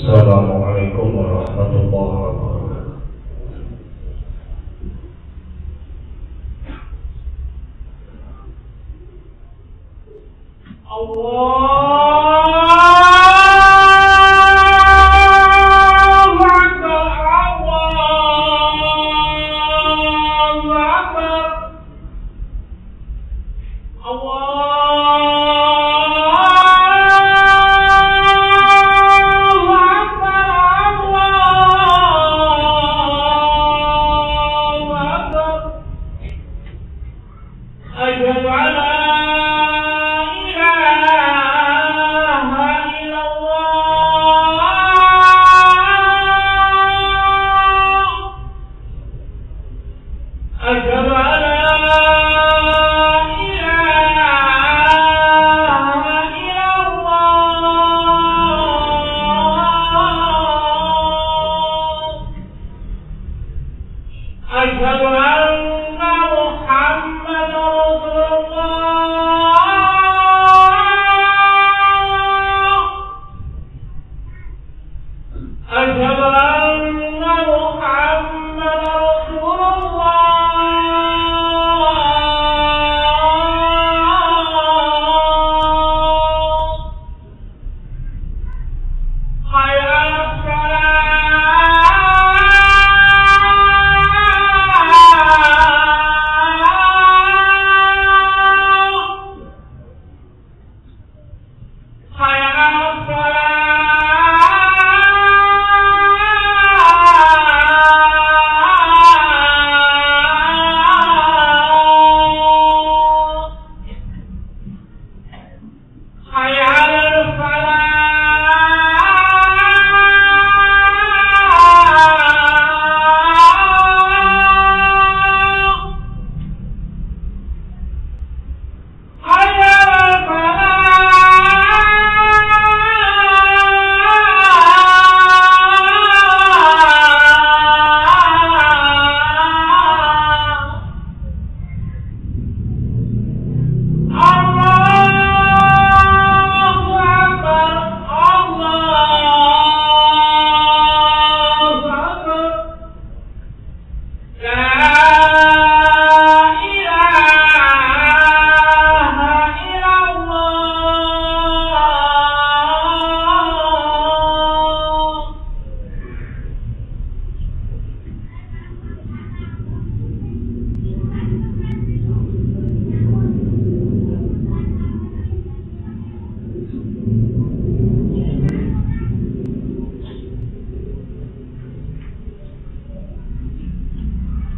Assalamualaikum warahmatullahi wabarakatuh.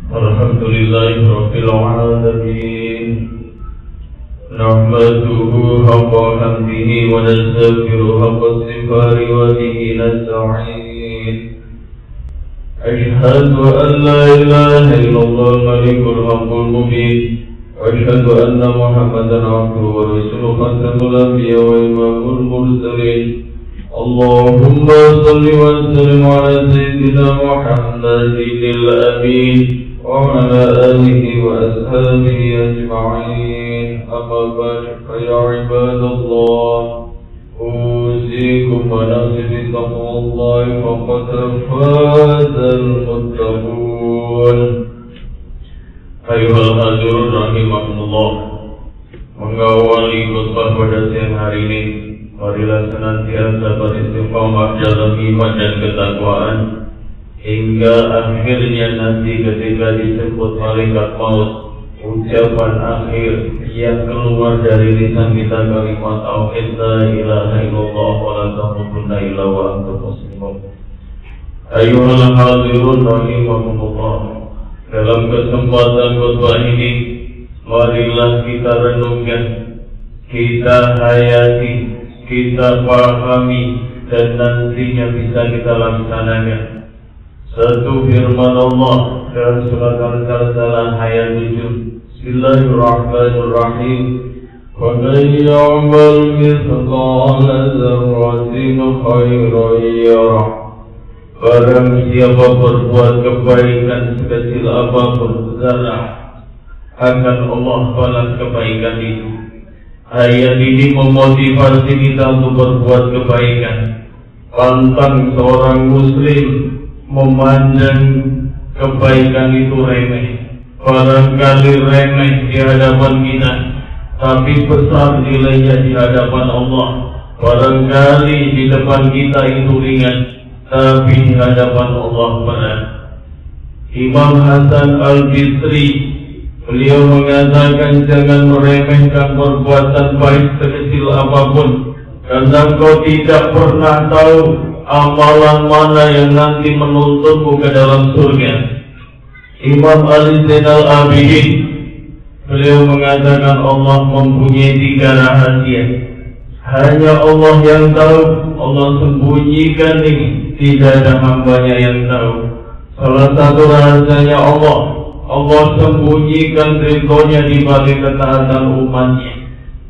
Alhamdulillahirabbil alamin. Nahmaduhu haqqa hamdihi wa nastaghfiruhu haqqa istighfari wa bihi nasta'in. Ashhadu an la ilaha illallah al-malikul haqqul mubin wa ashhadu anna Muhammadan abduhu wa rasuluhu khatamul anbiya wa imamul mursalin. Allahumma salli wa sallim ala sayyidina Muhammadil amin wa ala alihi wa ashabihi ajma'in. Amma ba'd, fa ya ibadallah, usikum wa nafsi bi taqwallahi faqad fazal muttaqun. Ayuhal hadirun rahimakumullah, mengawali khutbah pada siang hari ini, marilah senantiasa beristiqamah dalam iman dan ketakwaan hingga akhirnya nanti ketika disebut malaikat maut, ucapan akhir yang keluar dari lisan kita kalimat tauhid la ilaha illallah wa la tamutunna illa wa antum muslimun. Ayyuhal hadirun rahimakumullah, Dalam kesempatan khutbah ini, marilah kita renungkan, kita hayati, kita pahami, dan nantinya bisa kita laksanakan. Satu firman Allah dalam surat Al-Zalzalah ayat 7. Bismillahirrahmanirrahim. وَمَنْ يَعْمَلْ مِثْقَالَ ذَرَّةٍ خَيْرًا يَرَهُ. Barang siapa berbuat kebaikan sekecil apapun zarah, akan Allah balas kebaikan itu. Ayat ini memotivasi kita untuk berbuat kebaikan. Pantang seorang muslim memandang kebaikan itu remeh. Barangkali remeh di hadapan kita, tapi besar nilainya di hadapan Allah. Barangkali di depan kita itu ringan, tapi di hadapan Allah berat. Imam Hasan Al-Bisri, beliau mengatakan jangan meremehkan perbuatan baik sekecil apapun, karena kau tidak pernah tahu amalan mana yang nanti menuntunmu ke dalam surga. Imam Ali Zainal Abidin, beliau mengatakan Allah mempunyai 3 rahasia. Hanya Allah yang tahu. Allah sembunyikan ini, tidak ada hambanya yang tahu. Salah satu rahasianya Allah sembunyikan ridhonya di balik ketaatan umatnya.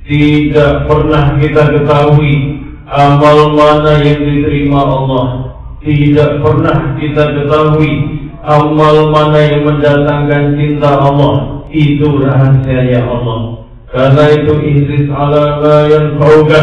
Tidak pernah kita ketahui amal mana yang diterima Allah. Tidak pernah kita ketahui amal mana yang mendatangkan cinta Allah. Itu rahasianya Allah. Karena itu ihris ala ma yanfa'uka,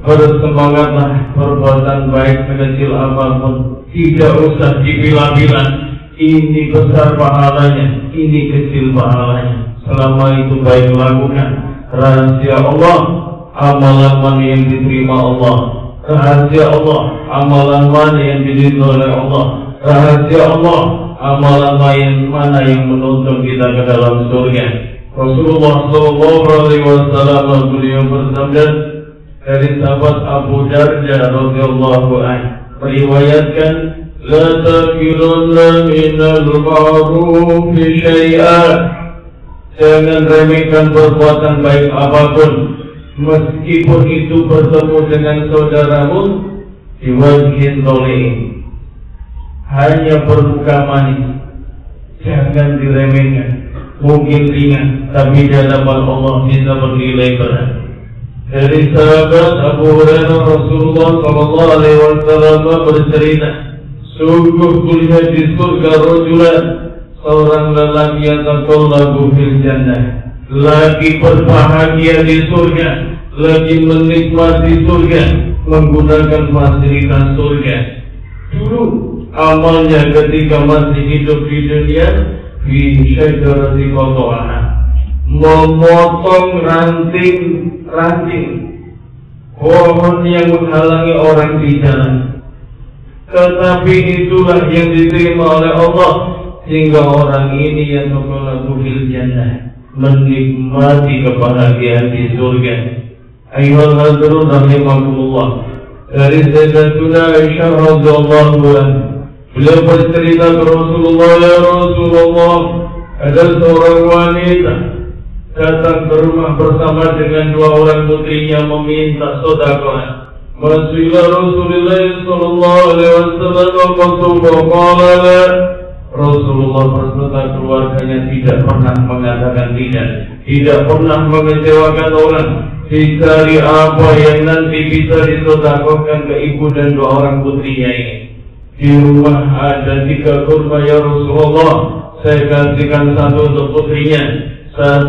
bersemangatlah perbuatan baik sekecil apapun. Tidak usah dipilah-pilah, ini besar pahalanya, ini kecil pahalanya. Selama itu baik lakukan. Rahasia Allah, amalan mana yang diterima Allah. Rahasia Allah, amalan mana yang diridhoi oleh Allah. Rahasia Allah, amalan mana yang menuntun kita ke dalam surga. Rasulullah SAW beliau bersabda dari sahabat Abu Darda radhiyallahu anhu, meriwayatkan, la takilunna minal ma'rufi syai'an. Jangan remehkan perbuatan baik apapun, meskipun itu bertemu dengan saudaramu di wajhin tolein, hanya bermuka manis. Jangan diremehkan. Mungkin ringan, tapi di hadapan Allah bisa bernilai berat. Dari sahabat Abu Hurairah, Rasulullah SAW bercerita, sungguh kulihat di surga rajulan, seorang lelaki yang taqallabu fil jannah, lagi berbahagia di surga, lagi menikmati surga, menggunakan fasilitas surga. Dulu amalnya ketika masih hidup di dunia, fi syajarati qata'aha, memotong ranting pohon yang menghalangi orang di jalan. Tetapi itulah yang diterima oleh Allah, sehingga orang ini yang taqallabu fil jannah, menikmati kebahagiaan di surga. Ayyuhal hadirin rahimakumullah. Dari Sayyidatuna Aisyah radhiyallahu anha, beliau bercerita ke Rasulullah, ya Rasulullah, ada seorang wanita datang ke rumah bersama dengan 2 orang putrinya meminta sedekah. Masihlah Rasulullah sallallahu alaihi wasallam, Rasulullah beserta keluarganya tidak pernah mengatakan tidak pernah mengecewakan orang. Dicari apa yang nanti bisa disedekahkan ke ibu dan 2 orang putrinya ini. Di rumah ada 3 kurma, ya Rasulullah, saya kasihkan 1 untuk putrinya, 1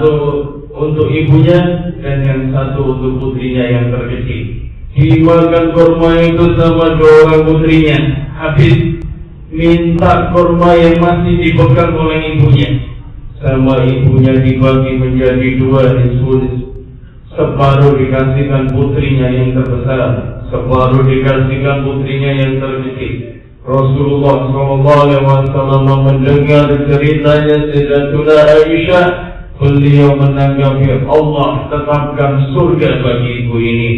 untuk ibunya, dan yang 1 untuk putrinya yang terkecil. Dimakan kurma itu sama 2 orang putrinya, habis. Minta kurma yang masih dipegang oleh ibunya, sama ibunya dibagi menjadi 2 disulis. Separuh dikasihkan putrinya yang terbesar, separuh dikasihkan putrinya yang terkecil. Rasulullah SAW mendengar ceritanya Sayyidatuna Aisyah, beliau menanggapi, Allah tetapkan surga bagi ibu ini.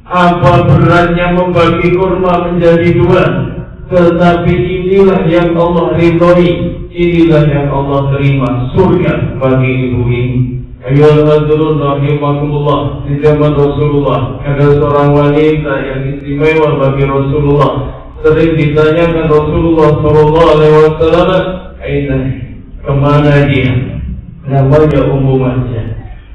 Apa beratnya membagi kurma menjadi 2? Tetapi inilah yang Allah ridhoi. inilah yang Allah terima, surga bagi ibu ini. Ayolah hadirin rahimakumullah, di zaman Rasulullah ada seorang wanita yang istimewa bagi Rasulullah. Sering ditanyakan Rasulullah SAW, "Aina, kemana dia?" Namanya Ummu Mahjan.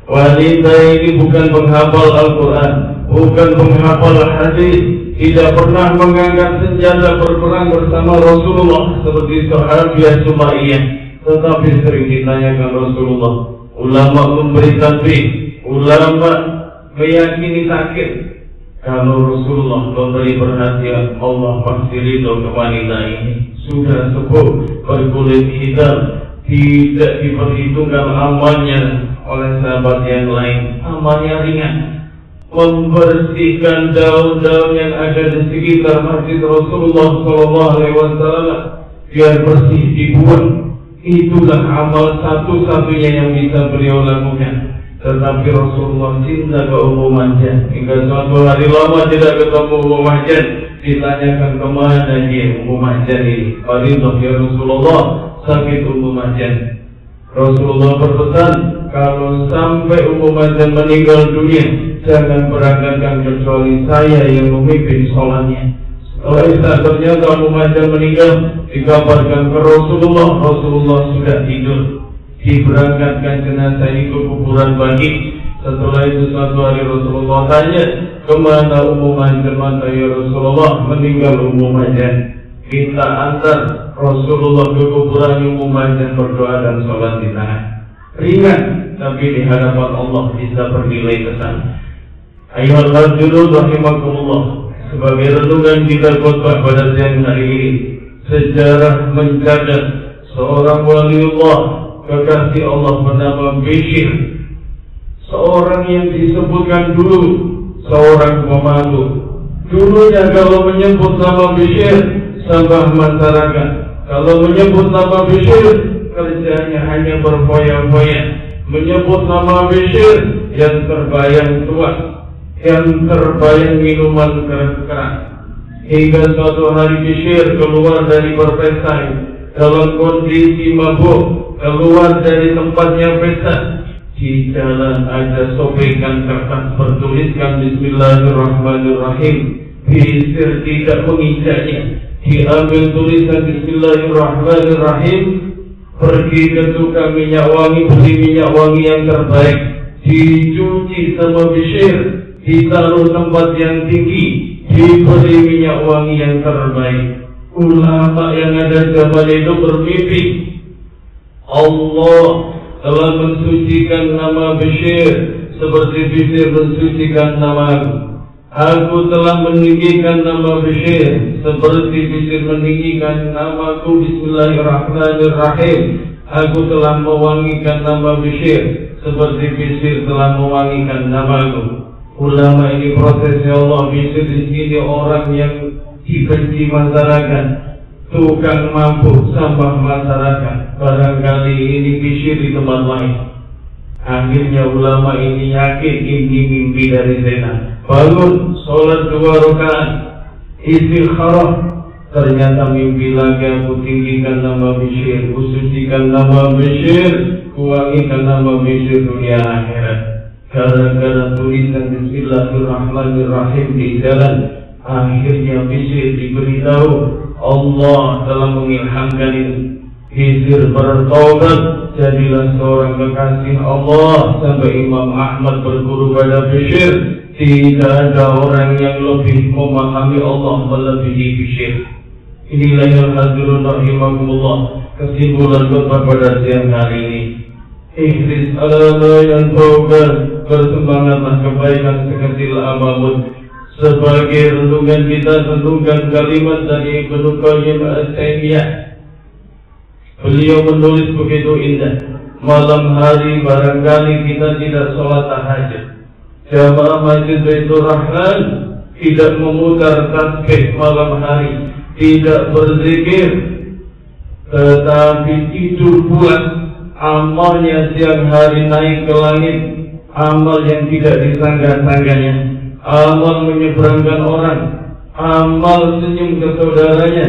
Wanita ini bukan penghafal Al-Quran, bukan penghafal hadis, tidak pernah mengangkat senjata berperang bersama Rasulullah seperti sahabiah Sumayyah, tetapi sering ditanyakan Rasulullah. Ulama memberi tasbih, ulama meyakini sakit. Kalau Rasulullah memberi perhatian, Allah pasti ridho ke wanita ini. Sudah sepuh, berkulit hitam, tidak diperhitungkan amalnya oleh sahabat yang lain. Amalnya ringan, membersihkan daun-daun yang ada di sekitar masjid Rasulullah SAW biar bersih dibuang. Itulah amal satu-satunya yang bisa beliau lakukan. Tetapi Rasulullah cinta ke Ummu Mahjan hingga suatu hari lama tidak ketemu Ummu Mahjan. Ditanyakan kemana dia Ummu Mahjan ini. Faridah ya Rasulullah, sakit Ummu Mahjan. Rasulullah berpesan, kalau sampai Ummu Mahjan meninggal dunia, jangan berangkatkan kecuali saya yang memimpin sholatnya. Setelah itu ternyata Ummu Mahjan meninggal, dikabarkan ke Rasulullah. Rasulullah sudah tidur. Diberangkatkan jenazah ini ke kuburan Baqi. Setelah itu suatu hari Rasulullah tanya, kemana Ummu Mahjan? Maka ya Rasulullah, meninggal Ummu Mahjan. Kita antar Rasulullah ke kuburan Ummu Mahjan, berdoa dan sholat di sana. Ringan, tapi di hadapan Allah bisa bernilai kesan. Ayuhal hadirin rahimakumullah, sebagai renungan kita khutbah pada siang hari ini, sejarah mencatat seorang waliullah, kekasih Allah bernama Bishr, seorang yang disebutkan dulu seorang pemalu. Dulunya kalau menyebut nama Bishr, sampah masyarakat. Kalau menyebut nama Bishr, kerjanya hanya berfoya-foya. Menyebut nama Bishr, yang terbayang tua, yang terbayang minuman keras-keras. Hingga suatu hari Bishr keluar dari berpesta dalam kondisi mabuk, keluar dari tempatnya pesta. Di jalan ada sobekan kertas bertuliskan Bismillahirrahmanirrahim. Bishr tidak menginjaknya. Diambil tulisan Bismillahirrahmanirrahim, pergi ke tukang minyak wangi, beli minyak wangi yang terbaik, dicuci sama Bishr, ditaruh tempat yang tinggi, diberi minyak wangi yang terbaik. Ulama yang ada zaman itu bermimpi, Allah telah mensucikan nama Bishr seperti Bishr mensucikan namaku. Aku telah meninggikan nama Bishr seperti Bishr meninggikan namaku. Bismillahirrahmanirrahim. Aku telah mewangikan nama Bishr seperti Bishr telah mewangikan namaku. Ulama ini prosesnya Allah. Bishr di sini orang yang dibenci masyarakat, tukang mabuk, sampah masyarakat. Barangkali ini Bishr di tempat lain. Akhirnya ulama ini yakin ini mimpi dari zina. Bangun, sholat 2 rakaat, istikharah. Ternyata mimpi lagi, aku tinggikan nama Bishr, kusucikan nama Bishr, kuwangikan nama Bishr dunia akhirat. Gara-gara tulisan Bismillahirrahmanirrahim di jalan, akhirnya Bishr diberitahu Allah telah mengilhamkan itu. Bishr bertaubat, jadilah seorang kekasih Allah. Sampai Imam Ahmad berguru pada Bishr. Tidak ada orang yang lebih memahami Allah melebihi Bishr. Inilah yang hadirin rahimakumullah, kesimpulan khutbah pada siang hari ini. Ikhlis ala yang taubat, bersemangatlah kebaikan sekecil apapun. Sebagai renungan kita, renungan kalimat dari Ibnu Qayyim Al-Taimiyah. Beliau menulis begitu indah. Malam hari barangkali kita tidak sholat tahajud. Jamaah Masjid Baitur Rahman tidak memutar tasbih malam hari, tidak berzikir, tetapi tidur pulas. Amalnya siang hari naik ke langit, amal yang tidak disangka-sangkanya, amal menyeberangkan orang, amal senyum ke saudaranya,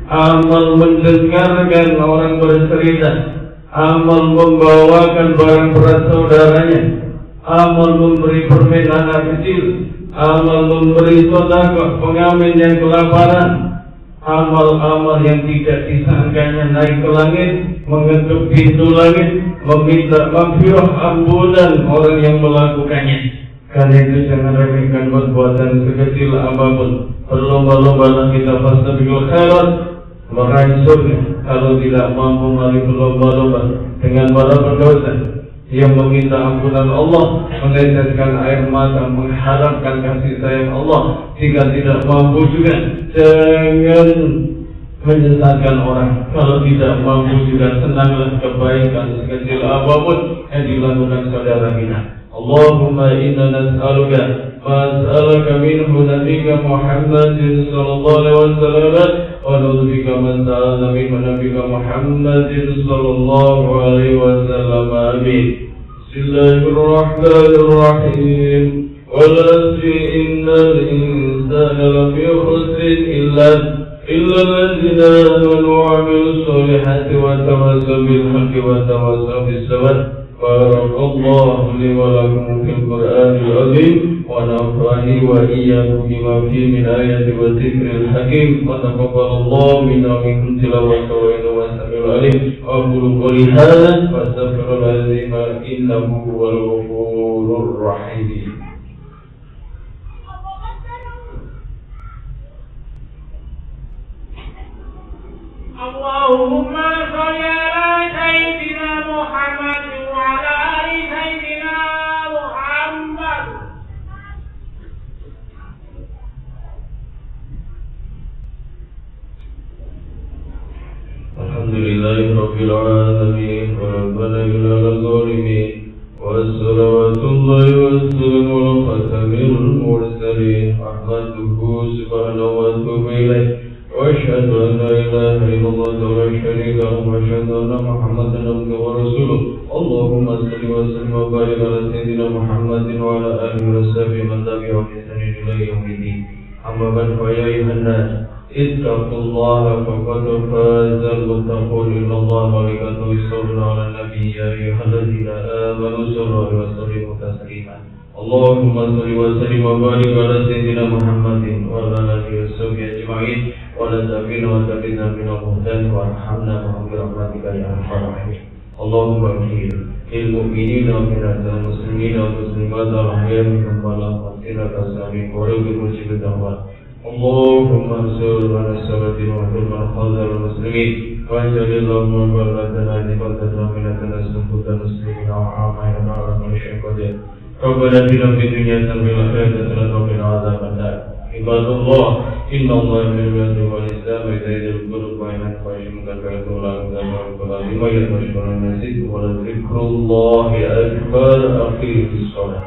amal mendengarkan orang bercerita, amal membawakan barang berat saudaranya, amal memberi permen anak kecil, amal memberi sedekah pengamen yang kelaparan, amal-amal yang tidak disangkanya naik ke langit, mengetuk pintu langit, meminta maghfirah ampunan orang yang melakukannya. Karena itu jangan remehkan perbuatan sekecil apapun. Berlomba-lombalah kita fastabiqul khairat, meraih surga. Kalau tidak mampu, mari berlomba-lomba dengan para pendosa yang meminta ampunan Allah, meneteskan air mata, mengharapkan kasih sayang Allah. Jika tidak mampu juga, jangan menyesatkan orang. Kalau tidak mampu juga, senanglah kebaikan sekecil apapun yang dilakukan saudara kita. Allahumma inna nas'aluka mas'alaka minhu nabiyika Muhammadin sallallahu alaihi wasallam wa na'udzubika man sa'alna minhu nabiyika Muhammadin sallallahu alaihi wasallam. Amin. Bismillahirrahmanirrahim. Wal 'asri innal insana lafi khusrin illa alladhina amanu wa 'amilus solihati wa tawassaw bil haqqi wa tawassaw bis sabr. Barakallahu li wa lakum fil Qur'anil azim wa nafa'ani wa iyyakum bima fihi min ayati wa dzikril hakim wa taqabbalallahu minna wa minkum tilawatahu wa innahu was-sami'ul 'alim. Aqulu qawli hadza wa astaghfirullaha innahu huwal ghafurur rahim. Allahumma shalli ala sayyidina Muhammad wa ala ali sayyidina Muhammad. Alhamdulillahi rabbil alamin wa rabbana ilal zalimin wassalawatullahi wassalamu ala khatamil mursalin ahmaduhu subhanahu wa ta'ala وأشهد أن لا إله إلا الله ولا شريك له وأشهد أن محمدا عبده ورسوله. اللهم صل وسلم وبارك على سيدنا محمد وعلى آله وصحبه من تبعهم بإحسان إلى يوم الدين. أما بعد فيا أيها الناس اتقوا الله فقد فاز المتقون. إن الله وملائكته يصلون على النبي يا أيها الذين آمنوا صلوا عليه وسلموا تسليما. اللهم صل وسلم وبارك على سيدنا محمد وعلى آله وصحبه أجمعين. ولا تبين وتبين من البهتان وارحمنا برحمتك يا ارحم الراحمين. اللهم اغفر للمؤمنين والمسلمين والمسلمات الاحياء منهم والاموات انك سميع قريب مجيب الدعوات. اللهم انصر من السبت واهدر من خذل المسلمين واجعل اللهم بلدنا لبلدة امنة نسلك المسلمين وعامين على كل شيء قدير. ربنا اتنا في الدنيا حسنة وفي الآخرة حسنة وقنا عذاب النار. عباد الله إن الله من العدل والإسلام وإيتاء ذي القربى وينهى عن الفحشاء والمنكر والبغي والإثم والعدوان والعظيم ولذكر الله أكبر. أقيموا الصلاة.